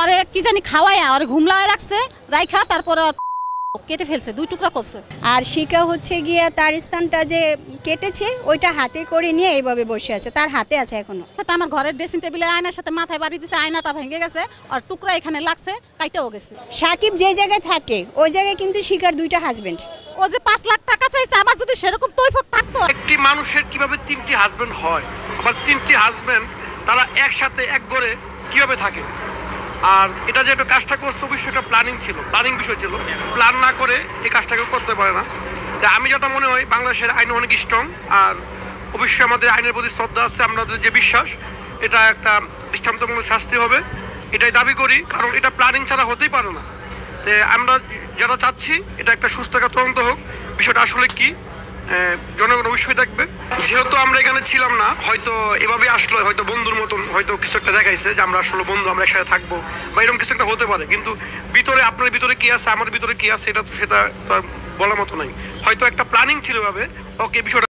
আরে কি জানি খাওয়াইয়া আর ঘুমলায় রাখছে রাইখা তারপর কেটে ফেলছে, 2 টুকরা করছে। আর শিকা হচ্ছে গিয়া তার স্থানটা যে কেটেছে ওইটা হাতে করে নিয়ে এইভাবে বসে আছে, তার হাতে আছে এখনো। আমার ঘরের ড্রেসিং টেবিলের আয়নার সাথে মাথায় বাড়ি দিছে, আয়নাটা ভেঙে গেছে আর টুকরা এখানে লাগছে, কাইটাও গেছে। সাকিব যে জায়গায় থাকে ওই জায়গায় কিন্তু শিকার 2টা হাজবেন্ড। ও যে 5 লাখ টাকা চাইছে, আমার যদি সেরকম তৈফক থাকতো। একটি মানুষের কিভাবে 3টি হাজবেন্ড হয়, আবার 3টি হাজবেন্ড তারা একসাথে এক ঘরে কিভাবে থাকে। আর এটা যে একটা কাজটা করছে অবশ্যই একটা প্ল্যানিং বিষয় ছিল। প্ল্যান না করে এই কাজটা কেউ করতে পারে না। তাই আমি যেটা মনে হয় বাংলাদেশের আইন অনেক স্ট্রং, আর অবশ্যই আমাদের আইনের প্রতি শ্রদ্ধা আছে, আমাদের যে বিশ্বাস এটা একটা দৃষ্টান্তমূলক শাস্তি হবে এটাই দাবি করি, কারণ এটা প্ল্যানিং ছাড়া হতেই পারে না। তো আমরা যারা চাচ্ছি এটা একটা সুস্থ একটা তদন্ত হোক, বিষয়টা আসলে কি জনগণ অবশ্যই দেখবে। যেহেতু আমরা এখানে ছিলাম না, হয়তো এভাবে আসলো, হয়তো বন্ধুর মতন হয়তো কিছু একটা দেখাইছে যে আমরা আসলে বন্ধু, আমরা একসাথে থাকবো বা এরকম কিছু একটা হতে পারে, কিন্তু ভিতরে আপনার ভিতরে কি আছে আমার ভিতরে কি আছে সেটা তো আর বলার মতো নাই। হয়তো একটা প্ল্যানিং ছিল ভাবে ওকে বিষয়টা